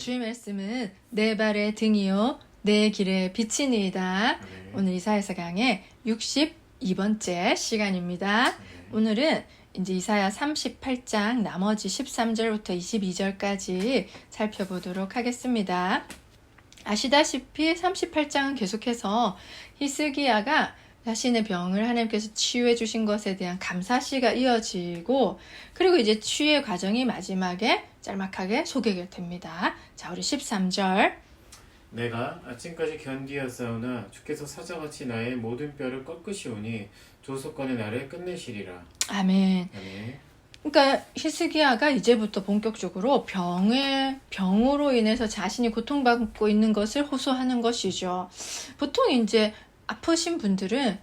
주의 말씀은 내 발의 등이요 내 길의 빛이니이다. 오늘 이사야서 강의 62번째 시간입니다. 오늘은 이제 이사야 38장 나머지 13절부터 22절까지 살펴보도록 하겠습니다. 아시다시피 38장은 계속해서 히스기야가 자신의 병을 하나님께서 치유해 주신 것에 대한 감사시가 이어지고, 그리고 이제 치유의 과정이 마지막에 짤막하게 소개가 됩니다. 자, 우리 13절. 내가 아침까지 견디었사오나 주께서 사자같이 나의 모든 뼈를 꺾으시오니 조속건의 나를 끝내시리라. 아멘. 아멘. 그러니까 히스기야가 이제부터 본격적으로 병으로 인해서 자신이 고통받고 있는 것을 호소하는 것이죠. 보통 이제 아프신 분들은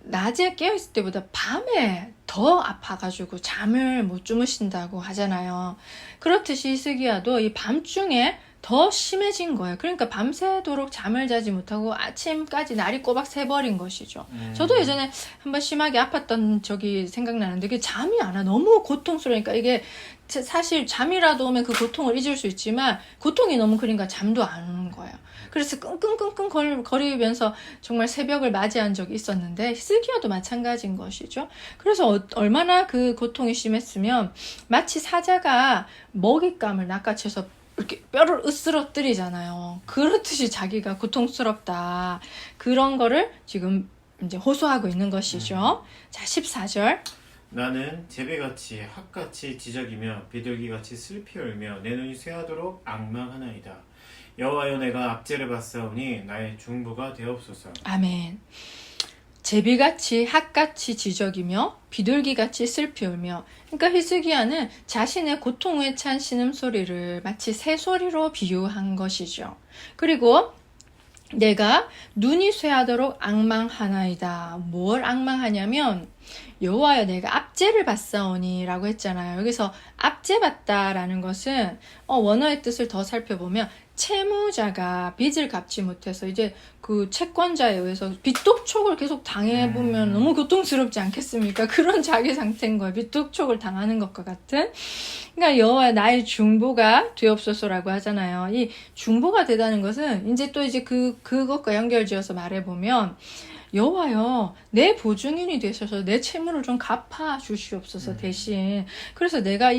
낮에 깨어있을 때보다 밤에 더 아파가지고 잠을 못 주무신다고 하잖아요. 그렇듯이 히스기야도 이 밤중에 더 심해진 거예요. 그러니까 밤새도록 잠을 자지 못하고 아침까지 날이 꼬박 새버린 것이죠. 저도 예전에 한번 심하게 아팠던 적이 생각나는데 이게 잠이 안 와. 너무 고통스러우니까. 이게 사실 잠이라도 오면 그 고통을 잊을 수 있지만 고통이 너무 그러니까 잠도 안 오는 거예요. 그래서 끙끙끙끙 거리면서 정말 새벽을 맞이한 적이 있었는데 히스기야도 마찬가지인 것이죠. 그래서 얼마나 그 고통이 심했으면 마치 사자가 먹잇감을 낚아채서 이렇게 뼈를 으스러뜨리잖아요. 그렇듯이 자기가 고통스럽다. 그런 거를 지금 이제 호소하고 있는 것이죠. 자, 14절. 나는 제비같이 학같이 지저귀며 비둘기같이 슬피 울며 내 눈이 쇠하도록 앙망하나이다. 여호와여, 내가 압제를 받사오니 나의 중보가 되옵소서. 아멘. 제비같이 학같이 지저귀며 비둘기같이 슬피 울며, 그러니까 히스기야는 자신의 고통에 찬 신음소리를 마치 새소리로 비유한 것이죠. 그리고 내가 눈이 쇠하도록 앙망하나이다. 뭘 앙망하냐면 여호와여, 내가 압제를 받사오니 라고 했잖아요. 여기서 압제받다라는 것은 원어의 뜻을 더 살펴보면 채무자가 빚을 갚지 못해서 이제 그 채권자에 의해서 빚독촉을 계속 당해보면 너무 고통스럽지 않겠습니까? 그런 자기 상태인 거예요. 빚독촉을 당하는 것과 같은. 그러니까 여호와 나의 중보가 되옵소서라고 하잖아요. 이 중보가 되다는 것은 이제 또 이제 그것과 연결지어서 말해보면 여호와여, 내 보증인이 되셔서 내 채무를 좀 갚아 주시옵소서 대신. 그래서 내가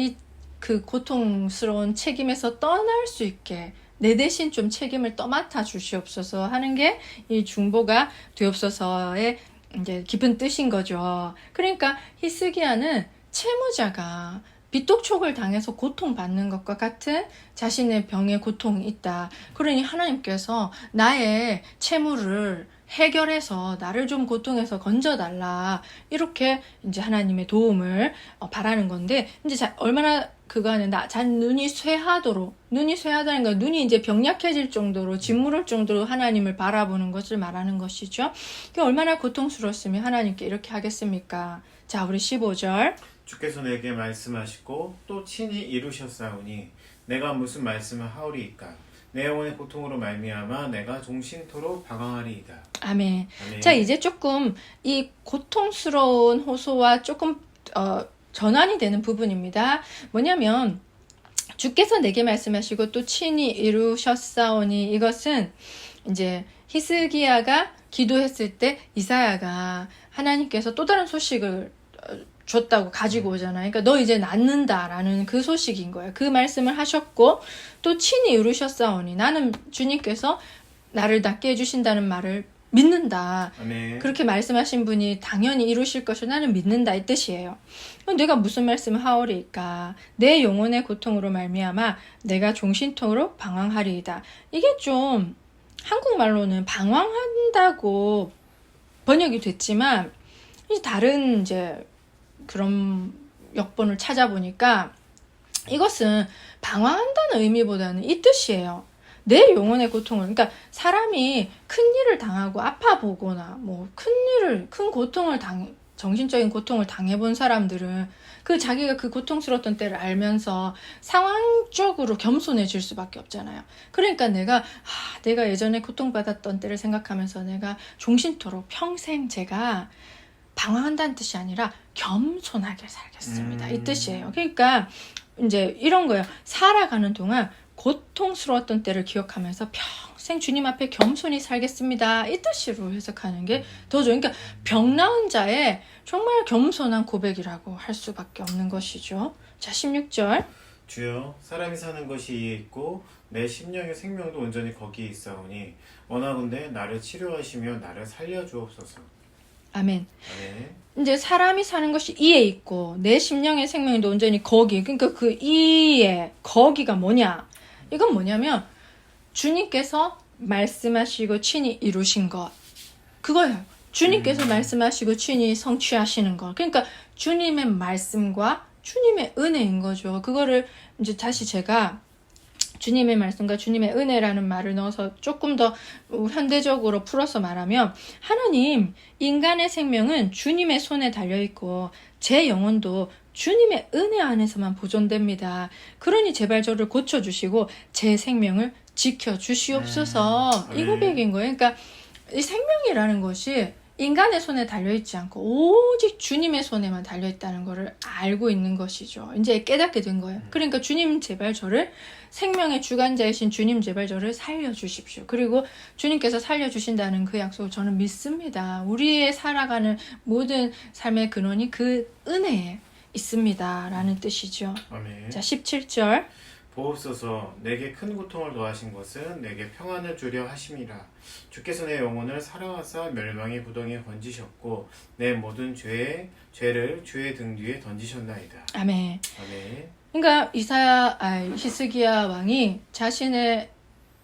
그 고통스러운 책임에서 떠날 수 있게 내 대신 좀 책임을 떠맡아 주시옵소서 하는 게 이 중보가 되옵소서의 이제 깊은 뜻인 거죠. 그러니까 히스기야는 채무자가 빚독촉을 당해서 고통받는 것과 같은 자신의 병에 고통이 있다. 그러니 하나님께서 나의 채무를 해결해서 나를 좀 고통에서 건져달라. 이렇게 이제 하나님의 도움을 바라는 건데, 이제 얼마나 그거는 눈이 쇠하다는 건 눈이 이제 병약해질 정도로 짓무를 정도로 하나님을 바라보는 것을 말하는 것이죠. 그게 얼마나 고통스러웠으면 하나님께 이렇게 하겠습니까? 자, 우리 15절. 주께서 내게 말씀하시고 또 친히 이루셨사오니 내가 무슨 말씀을 하오리이까. 내 영혼의 고통으로 말미암아 내가 종신토록 방황하리이다. 아멘. 아멘. 자, 이제 조금 이 고통스러운 호소와 조금 전환이 되는 부분입니다. 뭐냐면 주께서 내게 말씀하시고 또 친히 이루셨사오니, 이것은 이제 히스기야가 기도했을 때 이사야가 하나님께서 또 다른 소식을 줬다고 가지고 오잖아요. 그러니까 너 이제 낫는다라는 그 소식인 거예요. 그 말씀을 하셨고 또 친히 이루셨사오니, 나는 주님께서 나를 낫게 해주신다는 말을 믿는다. 아멘. 그렇게 말씀하신 분이 당연히 이루실 것을 나는 믿는다, 이 뜻이에요. 그럼 내가 무슨 말씀을 하오리까? 내 영혼의 고통으로 말미암아 내가 종신토록 방황하리이다. 이게 좀 한국말로는 방황한다고 번역이 됐지만 다른 이제 그런 역본을 찾아보니까 이것은 방황한다는 의미보다는 이 뜻이에요. 내 영혼의 고통을, 그러니까 사람이 큰 일을 당하고 아파 보거나 뭐 큰 고통을 정신적인 고통을 당해본 사람들은 자기가 그 고통스러웠던 때를 알면서 상황적으로 겸손해질 수밖에 없잖아요. 그러니까 내가 예전에 고통받았던 때를 생각하면서 내가 종신토록 평생 제가 방황한다는 뜻이 아니라 겸손하게 살겠습니다. 이 뜻이에요. 그러니까 이제 이런 거예요. 살아가는 동안 고통스러웠던 때를 기억하면서 평생 주님 앞에 겸손히 살겠습니다. 이 뜻으로 해석하는 게 더 좋아요. 그러니까 병 나은 자의 정말 겸손한 고백이라고 할 수밖에 없는 것이죠. 자, 16절. 주여 사람이 사는 것이 이에 있고 내 심령의 생명도 온전히 거기에 있사오니 원하건대 나를 치료하시며 나를 살려주옵소서. 아멘. 아멘. 이제 사람이 사는 것이 이에 있고 내 심령의 생명도 온전히 거기. 그러니까 그 이에 거기가 뭐냐? 이건 뭐냐면 주님께서 말씀하시고 친히 이루신 것. 그거예요. 주님께서 말씀하시고 친히 성취하시는 것. 그러니까 주님의 말씀과 주님의 은혜인 거죠. 그거를 이제 다시 제가 주님의 말씀과 주님의 은혜라는 말을 넣어서 조금 더 현대적으로 풀어서 말하면 하나님, 인간의 생명은 주님의 손에 달려있고 제 영혼도 주님의 은혜 안에서만 보존됩니다. 그러니 제발 저를 고쳐주시고 제 생명을 지켜주시옵소서. 이 고백인 거예요. 그러니까 이 생명이라는 것이 인간의 손에 달려있지 않고 오직 주님의 손에만 달려있다는 것을 알고 있는 것이죠. 이제 깨닫게 된 거예요. 그러니까 주님 제발 저를 생명의 주관자이신 주님 제발 저를 살려주십시오. 그리고 주님께서 살려주신다는 그 약속을 저는 믿습니다. 우리의 살아가는 모든 삶의 근원이 그 은혜에 있습니다. 라는 뜻이죠. 아멘. 자, 17절. 보옵소서 내게 큰 고통을 더하신 것은 내게 평안을 주려 하심이라. 주께서 내 영혼을 사랑하사 멸망의 부덩이에 건지셨고 내 모든 죄를 주의 등 뒤에 던지셨나이다. 아멘. 아멘. 그러니까 히스기야 왕이 자신의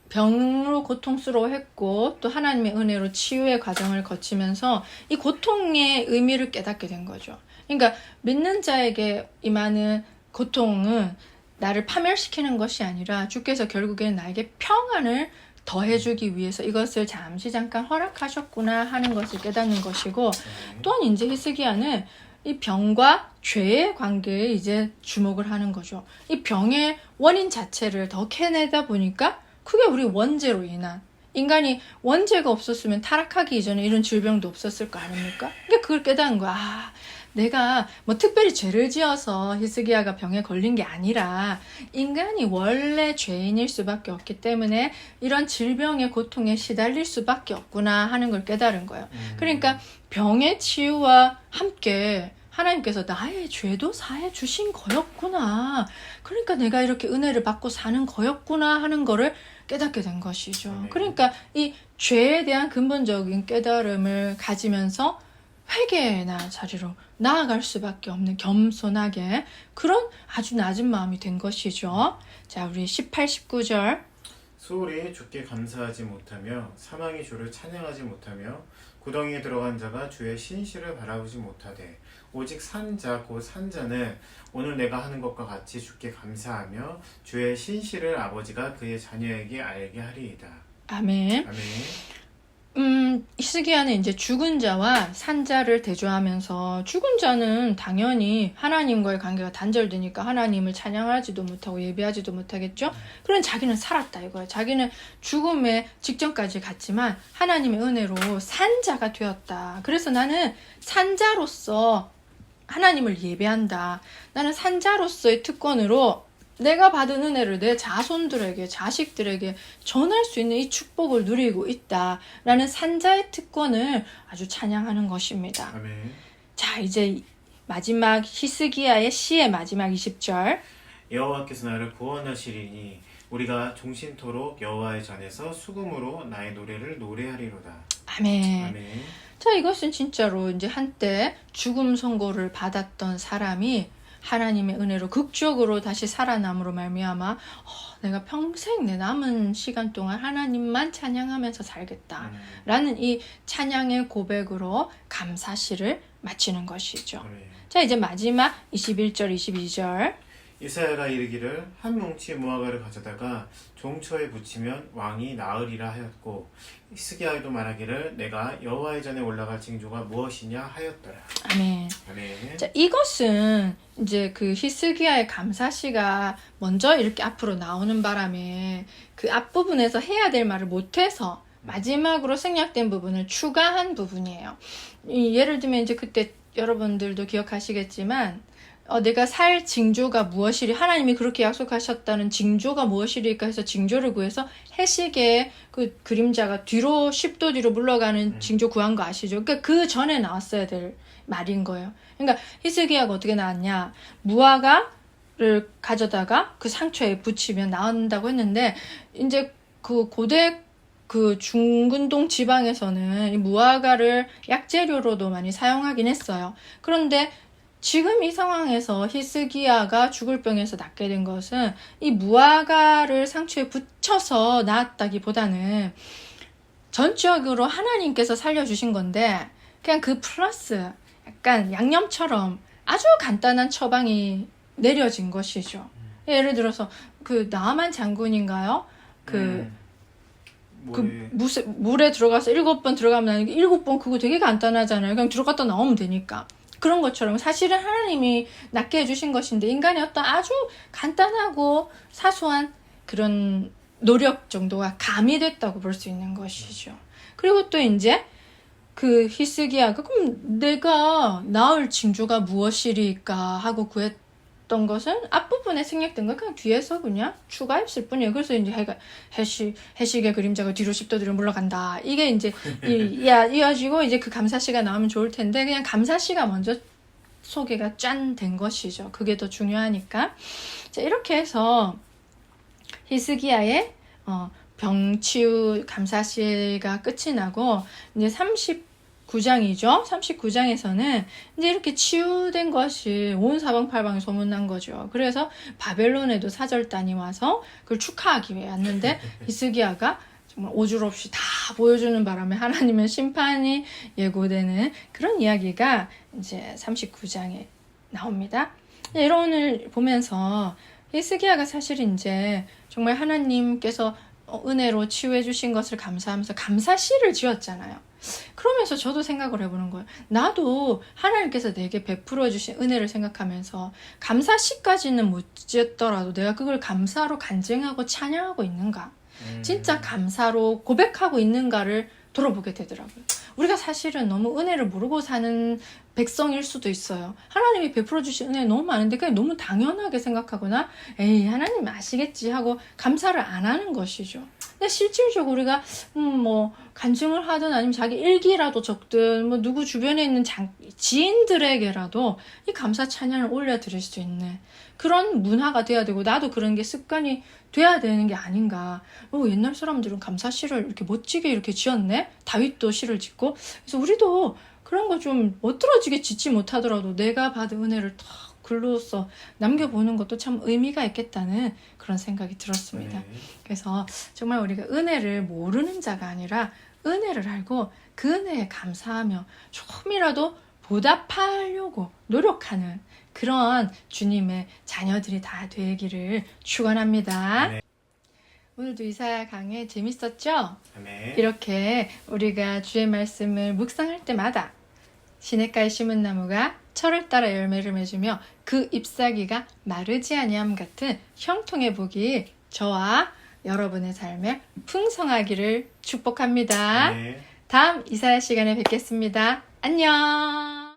병으로 고통스러워했고 또 하나님의 은혜로 치유의 과정을 거치면서 이 고통의 의미를 깨닫게 된 거죠. 그러니까 믿는 자에게 임하는 고통은 나를 파멸시키는 것이 아니라 주께서 결국에는 나에게 평안을 더해주기 위해서 이것을 잠깐 허락하셨구나 하는 것을 깨닫는 것이고, 또한 이제 히스기야는 이 병과 죄의 관계에 이제 주목을 하는 거죠. 이 병의 원인 자체를 더 캐내다 보니까 그게 우리 원죄로 인한, 인간이 원죄가 없었으면 타락하기 이전에 이런 질병도 없었을 거 아닙니까? 그러니까 그걸 깨닫는 거야. 내가 뭐 특별히 죄를 지어서 히스기야가 병에 걸린 게 아니라 인간이 원래 죄인일 수밖에 없기 때문에 이런 질병의 고통에 시달릴 수밖에 없구나 하는 걸 깨달은 거예요. 그러니까 병의 치유와 함께 하나님께서 나의 죄도 사해 주신 거였구나. 그러니까 내가 이렇게 은혜를 받고 사는 거였구나 하는 거를 깨닫게 된 것이죠. 그러니까 이 죄에 대한 근본적인 깨달음을 가지면서 회개나 자리로 나아갈 수밖에 없는 겸손하게 그런 아주 낮은 마음이 된 것이죠. 자, 우리 18, 19절. 소홀히 주께 감사하지 못하며 사망의 주를 찬양하지 못하며 구덩이에 들어간 자가 주의 신실을 바라보지 못하되 오직 산자 곧 산자는 오늘 내가 하는 것과 같이 주께 감사하며 주의 신실을 아버지가 그의 자녀에게 알게 하리이다. 아멘. 아멘. 히스기야는 이제 죽은 자와 산자를 대조하면서 죽은 자는 당연히 하나님과의 관계가 단절되니까 하나님을 찬양하지도 못하고 예배하지도 못하겠죠. 그런 자기는 살았다 이거예요. 자기는 죽음의 직전까지 갔지만 하나님의 은혜로 산자가 되었다. 그래서 나는 산자로서 하나님을 예배한다. 나는 산자로서의 특권으로 내가 받은 은혜를 내 자손들에게, 자식들에게 전할 수 있는 이 축복을 누리고 있다라는 산자의 특권을 아주 찬양하는 것입니다. 아멘. 자, 이제 마지막 히스기야의 시의 마지막 20절. 여호와께서 나를 구원하시리니 우리가 종신토록 여호와의 전에서 수금으로 나의 노래를 노래하리로다. 아멘. 아멘. 자, 이것은 진짜로 이제 한때 죽음 선고를 받았던 사람이 하나님의 은혜로 극적으로 다시 살아남으로 말미암아 내가 평생 내 남은 시간 동안 하나님만 찬양하면서 살겠다라는 이 찬양의 고백으로 감사시를 마치는 것이죠. 아멘. 자, 이제 마지막 21절, 22절. 이사야가 이르기를 한 뭉치 무화과를 가져다가 종처에 붙이면 왕이 나으리라 하였고 히스기야도 말하기를 내가 여호와의 전에 올라갈 징조가 무엇이냐 하였더라. 아멘. 아멘. 자, 이것은 이제 그 히스기야의 감사시가 먼저 이렇게 앞으로 나오는 바람에 그 앞부분에서 해야 될 말을 못해서 마지막으로 생략된 부분을 추가한 부분이에요. 예를 들면 이제 그때 여러분들도 기억하시겠지만 내가 살 징조가 무엇이리 하나님이 그렇게 약속하셨다는 징조가 무엇이리까 해서 징조를 구해서 해시계의 그 그림자가 뒤로 10도 뒤로 물러가는 징조 구한 거 아시죠? 그러니까 그 전에 나왔어야 될 말인 거예요. 그러니까 히스기야가 어떻게 나왔냐? 무화과를 가져다가 그 상처에 붙이면 나온다고 했는데 이제 그 고대 그 중근동 지방에서는 이 무화과를 약재료로도 많이 사용하긴 했어요. 그런데 지금 이 상황에서 히스기야가 죽을 병에서 낫게 된 것은 이 무화과를 상처에 붙여서 나았다기보다는 전적으로 하나님께서 살려주신 건데 그냥 그 플러스 약간 양념처럼 아주 간단한 처방이 내려진 것이죠. 예를 들어서 그 나아만 장군인가요? 물에 들어가서 7번 들어가면 7번 그거 되게 간단하잖아요. 그냥 들어갔다 나오면 되니까. 그런 것처럼 사실은 하나님이 낫게 해주신 것인데 인간의 어떤 아주 간단하고 사소한 그런 노력 정도가 가미됐다고 볼 수 있는 것이죠. 그리고 또 이제 그 히스기야가 그럼 내가 나을 징조가 무엇이리까 하고 구했던 것은 앞부분에 생략된 거 그냥 뒤에서 그냥 추가했을 뿐이에요. 그래서 이제 해식의 그림자가 뒤로 10도 뒤로 물러간다. 이게 이제 이어지고 이제 그 감사시가 나오면 좋을 텐데 그냥 감사시가 먼저 소개가 짠 된 것이죠. 그게 더 중요하니까. 자, 이렇게 해서 히스기야의 병치유 감사시가 끝이 나고 이제 39장이죠. 39장에서는 이제 이렇게 치유된 것이 온 사방팔방에 소문난 거죠. 그래서 바벨론에도 사절단이 와서 그걸 축하하기 위해 왔는데 히스기야가 정말 오주없이 다 보여주는 바람에 하나님의 심판이 예고되는 그런 이야기가 이제 39장에 나옵니다. 이론을 보면서 히스기야가 사실 이제 정말 하나님께서 은혜로 치유해 주신 것을 감사하면서 감사시를 지었잖아요. 그러면서 저도 생각을 해보는 거예요. 나도 하나님께서 내게 베풀어 주신 은혜를 생각하면서 감사시까지는 못 지었더라도 내가 그걸 감사로 간증하고 찬양하고 있는가? 진짜 감사로 고백하고 있는가를 돌아보게 되더라고요. 우리가 사실은 너무 은혜를 모르고 사는 백성일 수도 있어요. 하나님이 베풀어 주신 은혜 너무 많은데 그냥 너무 당연하게 생각하거나 에이 하나님 아시겠지 하고 감사를 안 하는 것이죠. 근데 실질적으로 우리가 뭐 간증을 하든 아니면 자기 일기라도 적든 뭐 누구 주변에 있는 지인들에게라도 이 감사 찬양을 올려드릴 수 있는 그런 문화가 돼야 되고 나도 그런 게 습관이 돼야 되는 게 아닌가. 옛날 사람들은 감사시를 이렇게 멋지게 이렇게 지었네. 다윗도 시를 짓고. 그래서 우리도 그런 거 좀 멋들어지게 짓지 못하더라도 내가 받은 은혜를 탁 글로써 남겨보는 것도 참 의미가 있겠다는 그런 생각이 들었습니다. 네. 그래서 정말 우리가 은혜를 모르는 자가 아니라 은혜를 알고 그 은혜에 감사하며 조금이라도 보답하려고 노력하는 그런 주님의 자녀들이 다 되기를 축원합니다. 네. 오늘도 이사야 강해 재밌었죠? 네. 이렇게 우리가 주의 말씀을 묵상할 때마다 시냇가에 심은 나무가 철을 따라 열매를 맺으며 그 잎사귀가 마르지 아니함 같은 형통의 복이 저와 여러분의 삶에 풍성하기를 축복합니다. 네. 다음 이사야 시간에 뵙겠습니다. 안녕.